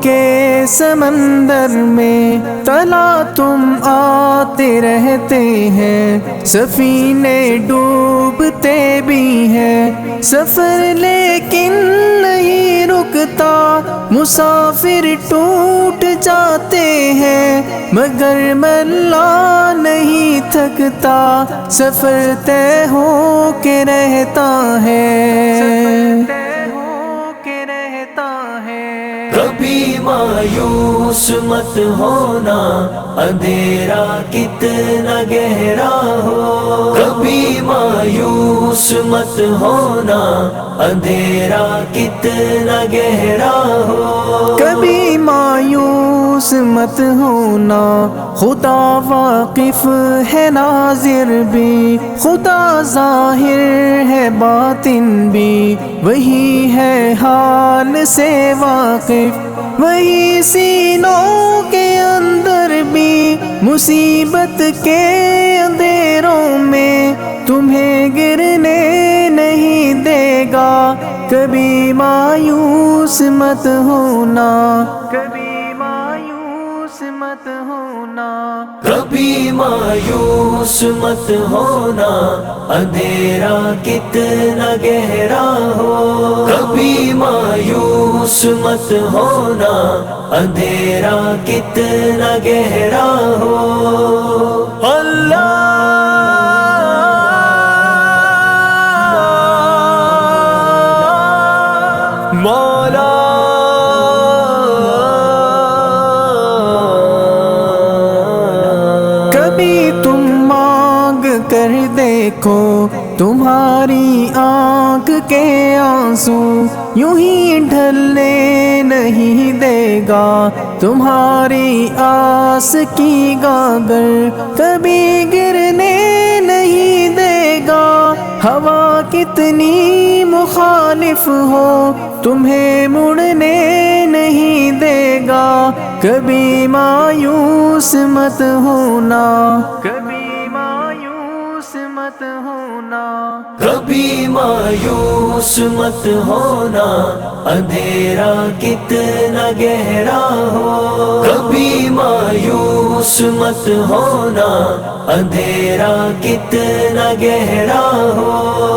کے سمندر میں تلا تم آتے رہتے ہیں، سفینے ڈوبتے بھی ہیں، سفر لیکن نہیں رکتا، مسافر ٹوٹ جاتے ہیں مگر ملا نہیں تھکتا، سفر طے ہو کے رہتا ہے۔ کبھی مایوس مت ہونا، اندھیرا کتنا گہرا ہو، کبھی مایوس مت ہونا، اندھیرا کتنا گہرا ہو، کبھی مایوس مت ہونا، خدا واقف ہے ناظر بھی، خدا ظاہر ہے باطن بھی، وہی ہے حال سے واقف، وہی سینوں کے اندر بھی، مصیبت کے اندھیروں میں تمہیں گرنے نہیں دے گا، کبھی مایوس مت ہونا، کبھی مایوس مت ہونا، کبھی مایوس مت ہونا، اندھیرا کتنا گہرا ہو، کبھی مایوس مت ہونا، اندھیرا کتنا گہرا ہو، اللہ مولا کبھی تم مانگ کر دیکھو، تمہاری آنکھ کے آنسو یوں ہی ڈھلنے نہیں دے گا، تمہاری آس کی گاگر کبھی گرنے نہیں دے گا، ہوا کتنی مخالف ہو تمہیں مڑنے نہیں دے گا، کبھی مایوس مت ہونا، کبھی مایوس مت ہونا، کبھی مایوس مت ہونا، اندھیرا کتنا گہرا ہو، کبھی مایوس مت ہونا، اندھیرا کتنا گہرا ہو،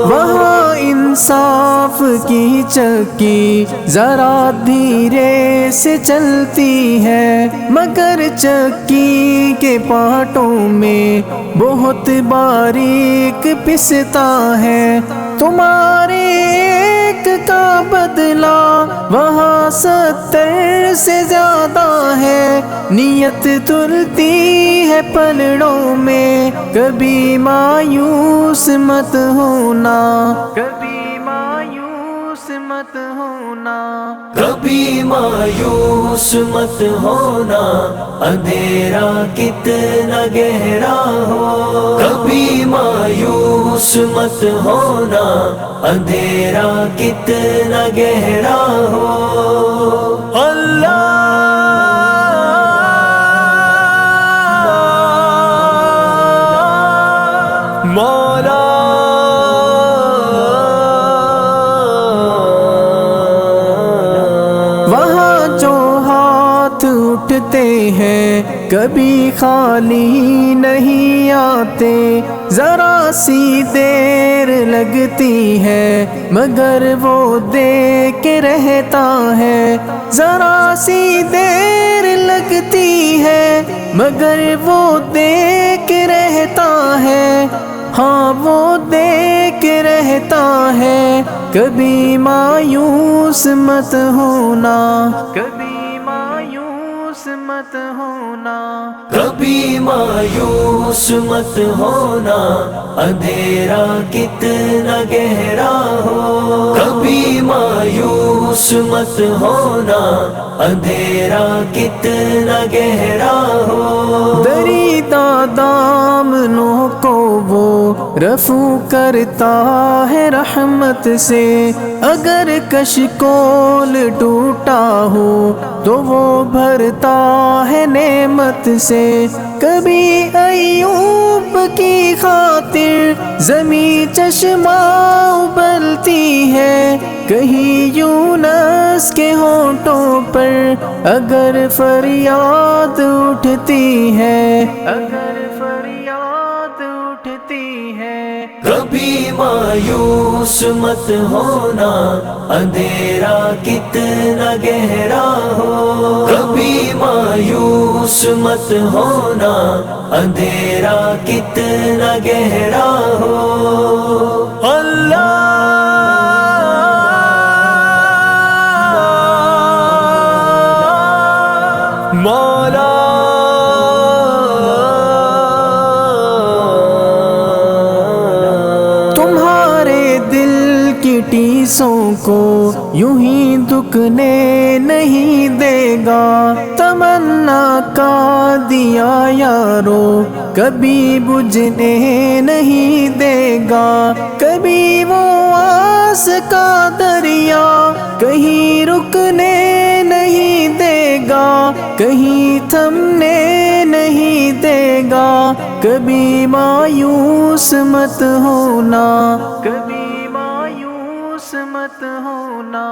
وہاں انصاف کی چکی ذرا دھیرے سے چلتی ہے، مگر چکی کے پارٹوں میں بہت باریک پستا ہے، تمہارے ایک کا بدلہ وہاں 70 سے زیادہ ہے، نیت تلتی ہے پلڑوں میں، کبھی مایوس مت ہونا، کبھی مایوس مت ہونا، کبھی مایوس مت ہونا، اندھیرا کتنا گہرا ہو، کبھی مایوس مت ہونا، اندھیرا کتنا گہرا ہو، اللہ مولا وہاں جو ہاتھ اٹھتے ہیں کبھی خالی نہیں آتے، ذرا سی دیر لگتی ہے مگر وہ دے کے رہتا ہے، ذرا سی دیر لگتی ہے مگر وہ دے کے رہتا ہے، ہاں وہ دے کے رہتا ہے، کبھی مایوس مت ہونا، کبھی مایوس مت ہونا، کبھی مایوس مت ہونا، اندھیرا کتنا گہرا ہو، کبھی مایوس مت ہونا، اندھیرا کتنا گہرا ہو، دریدہ دامنوں کو وہ رفو کرتا ہے رحمت سے، اگر کشکول ٹوٹا ہو تو وہ بھرتا ہے نعمت سے، کبھی ایوب کی خاطر زمیں چشمہ ابلتی ہے، کہیں یونس کے ہونٹوں پر اگر فریاد اٹھتی ہے، اگر فریاد اٹھتی ہے، کبھی مایوس مت ہونا اندھیرا کتنا گہرا ہو، کبھی مایوس مت ہونا اندھیرا کتنا گہرا ہو۔ اللہ مولا تمہارے دل کی ٹیسوں کو یوں ہی دکنے نہیں دے گا، تمنا کا دیا یارو کبھی بجھنے نہیں دے گا، کبھی وہ آس کا دریا کہیں رکنے نہیں دے گا، کہیں تھمنے نہیں دے گا، کبھی مایوس مت ہونا، کبھی مایوس مت ہونا،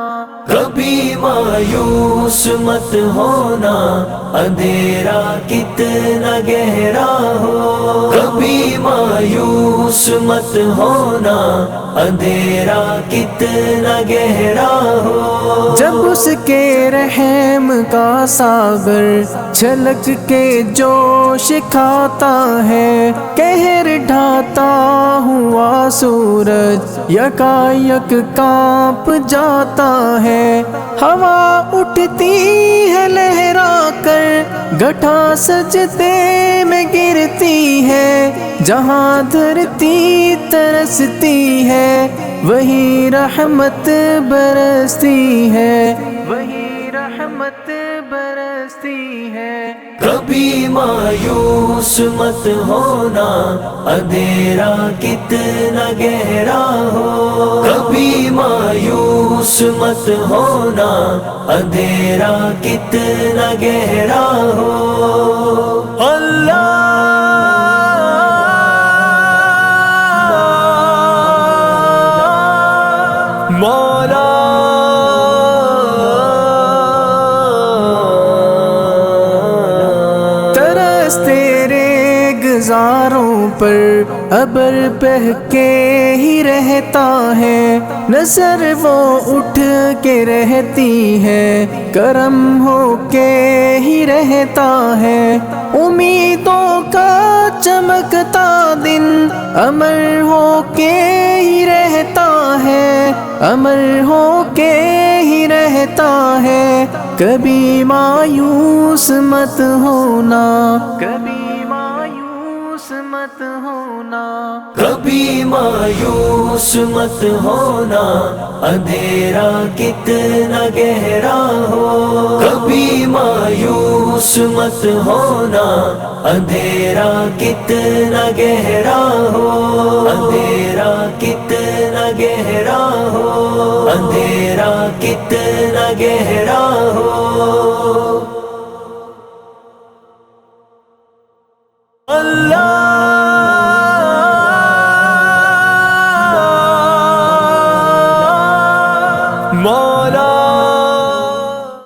کبھی مایوس مت ہونا اندھیرا کتنا گہرا ہو، کبھی مایوس مت ہونا اندھیرا کتنا گہرا ہو۔ جب اس کے رحم کا ساگر چھلک کے جوش کھاتا ہے، قہر ڈھاتا ہوا سورج یکایک کانپ جاتا ہے، ہوا اٹھتی ہے لہرا کر گٹھا سجدے میں گرتی ہے، جہاں دھرتی ترستی ہے وہی رحمت برستی ہے، وہی رحمت برستی ہے۔ کبھی مایوس مت ہونا اندھیرا کتنا گہرا ہو، کبھی مایوس مت ہونا اندھیرا کتنا گہرا ہو۔ اللہ مولا ترس تیرے گزاروں پر ابر بہہ کے ہی رہتا ہے، نظر وہ اٹھ کے رہتی ہے، کرم ہو کے ہی رہتا ہے، امیدوں کا چمکتا دن امر ہو کے ہی رہتا ہے، امر ہو کے ہی رہتا ہے، کبھی مایوس مت ہونا، کبھی مایوس مت ہونا، کبھی مایوس مت ہونا اندھیرا کتنا گہرا ہو، کبھی مایوس مت ہونا اندھیرا کتنا گہرا ہو، اندھیرا کتنا گہرا ہو، اندھیرا کتنا گہرا ہو۔ اللہ مولا